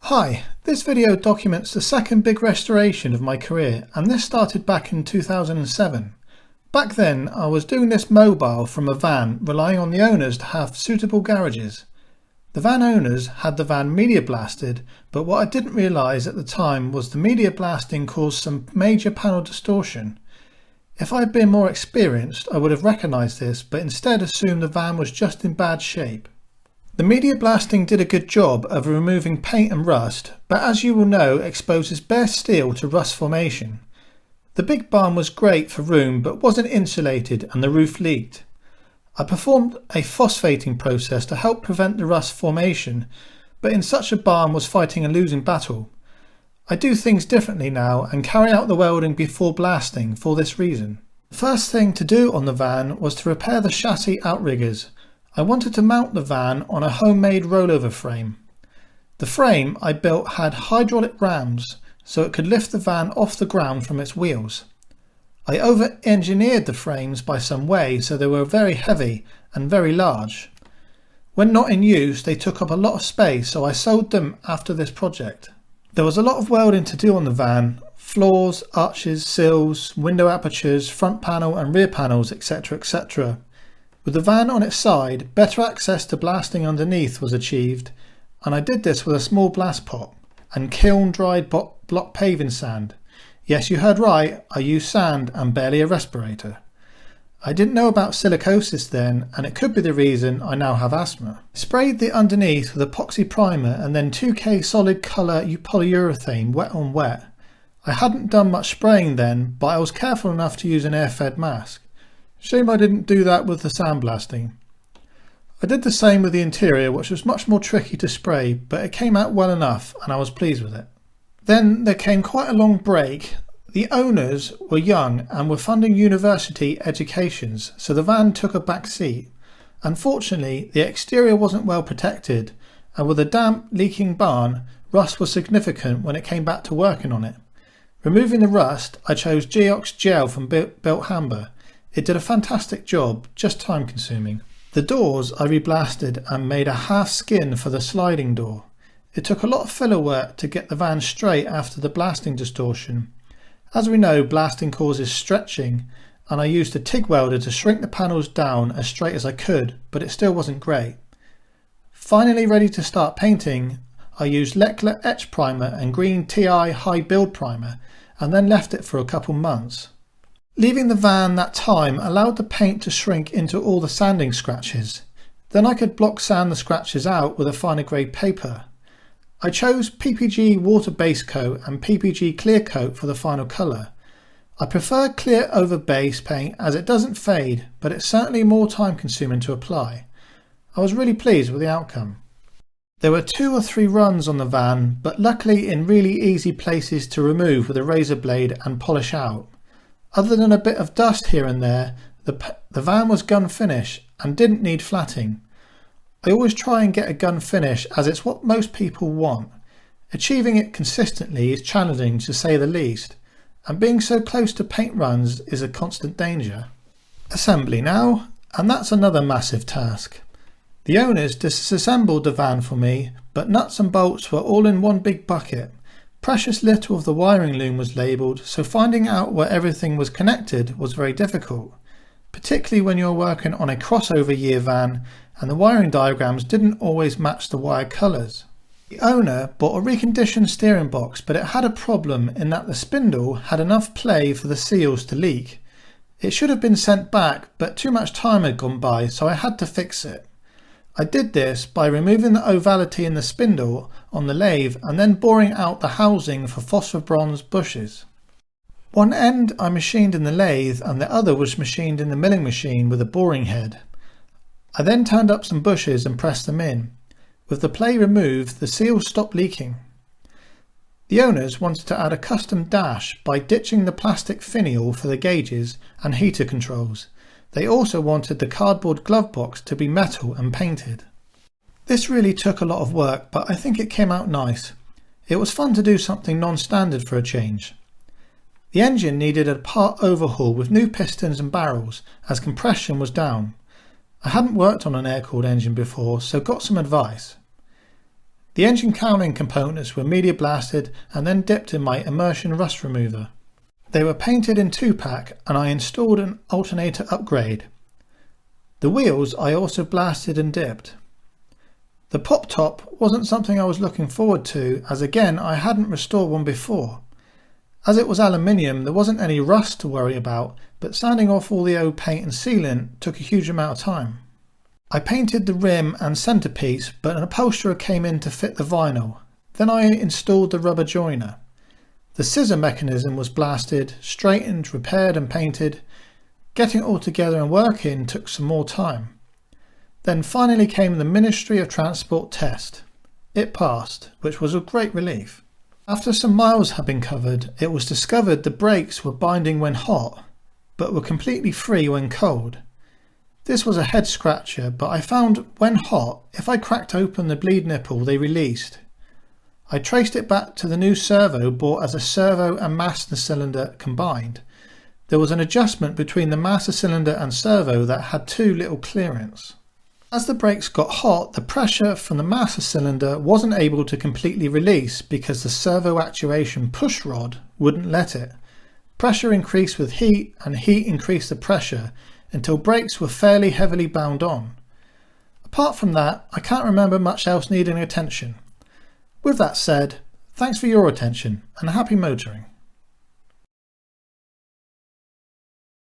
Hi, this video documents the second big restoration of my career, and this started back in 2007. Back then I was doing this mobile from a van, relying on the owners to have suitable garages. The van owners had the van media blasted, but what I didn't realise at the time was the media blasting caused some major panel distortion. If I had been more experienced I would have recognised this, but instead assumed the van was just in bad shape. The media blasting did a good job of removing paint and rust, but as you will know, exposes bare steel to rust formation. The big barn was great for room but wasn't insulated and the roof leaked. I performed a phosphating process to help prevent the rust formation, but in such a barn was fighting a losing battle. I do things differently now and carry out the welding before blasting for this reason. The first thing to do on the van was to repair the chassis outriggers. I wanted to mount the van on a homemade rollover frame. The frame I built had hydraulic rams so it could lift the van off the ground from its wheels. I over-engineered the frames by some way so they were very heavy and very large. When not in use they took up a lot of space, so I sold them after this project. There was a lot of welding to do on the van: floors, arches, sills, window apertures, front panel and rear panels, etc, etc. With the van on its side, better access to blasting underneath was achieved, and I did this with a small blast pot and kiln dried block paving sand. Yes, you heard right, I used sand and barely a respirator. I didn't know about silicosis then, and it could be the reason I now have asthma. I sprayed the underneath with epoxy primer and then 2K solid colour polyurethane wet on wet. I hadn't done much spraying then, but I was careful enough to use an air-fed mask. Shame I didn't do that with the sandblasting. I did the same with the interior, which was much more tricky to spray, but it came out well enough and I was pleased with it. Then there came quite a long break. The owners were young and were funding university educations, so the van took a back seat. Unfortunately, the exterior wasn't well protected, and with a damp, leaking barn, rust was significant when it came back to working on it. Removing the rust, I chose Geox gel from Built Hamber. It did a fantastic job, just time consuming. The doors I reblasted and made a half skin for the sliding door. It took a lot of filler work to get the van straight after the blasting distortion. As we know, blasting causes stretching, and I used a TIG welder to shrink the panels down as straight as I could, but it still wasn't great. Finally ready to start painting, I used Leckler etch primer and green TI high build primer, and then left it for a couple months. Leaving the van that time allowed the paint to shrink into all the sanding scratches. Then I could block sand the scratches out with a finer grade paper. I chose PPG water base coat and PPG clear coat for the final colour. I prefer clear over base paint as it doesn't fade, but it's certainly more time consuming to apply. I was really pleased with the outcome. There were 2 or 3 runs on the van, but luckily in really easy places to remove with a razor blade and polish out. Other than a bit of dust here and there, the van was gun finish and didn't need flatting. I always try and get a gun finish as it's what most people want. Achieving it consistently is challenging to say the least, and being so close to paint runs is a constant danger. Assembly now, and that's another massive task. The owners disassembled the van for me, but nuts and bolts were all in one big bucket. Precious little of the wiring loom was labelled, so finding out where everything was connected was very difficult, particularly when you're working on a crossover year van and the wiring diagrams didn't always match the wire colours. The owner bought a reconditioned steering box, but it had a problem in that the spindle had enough play for the seals to leak. It should have been sent back, but too much time had gone by, so I had to fix it. I did this by removing the ovality in the spindle on the lathe and then boring out the housing for phosphor bronze bushes. One end I machined in the lathe and the other was machined in the milling machine with a boring head. I then turned up some bushes and pressed them in. With the play removed, the seals stopped leaking. The owners wanted to add a custom dash by ditching the plastic finial for the gauges and heater controls. They also wanted the cardboard glove box to be metal and painted. This really took a lot of work, but I think it came out nice. It was fun to do something non-standard for a change. The engine needed a part overhaul with new pistons and barrels as compression was down. I hadn't worked on an air-cooled engine before, so got some advice. The engine cowling components were media blasted and then dipped in my immersion rust remover. They were painted in 2-pack and I installed an alternator upgrade. The wheels I also blasted and dipped. The pop top wasn't something I was looking forward to, as again I hadn't restored one before. As it was aluminium, there wasn't any rust to worry about, but sanding off all the old paint and sealant took a huge amount of time. I painted the rim and centrepiece, but an upholsterer came in to fit the vinyl. Then I installed the rubber joiner. The scissor mechanism was blasted, straightened, repaired and painted. Getting it all together and working took some more time. Then finally came the Ministry of Transport test. It passed, which was a great relief. After some miles had been covered, it was discovered the brakes were binding when hot, but were completely free when cold. This was a head scratcher, but I found when hot, if I cracked open the bleed nipple, they released. I traced it back to the new servo bought as a servo and master cylinder combined. There was an adjustment between the master cylinder and servo that had too little clearance. As the brakes got hot, the pressure from the master cylinder wasn't able to completely release because the servo actuation push rod wouldn't let it. Pressure increased with heat and heat increased the pressure until brakes were fairly heavily bound on. Apart from that, I can't remember much else needing attention. With that said, thanks for your attention and happy motoring.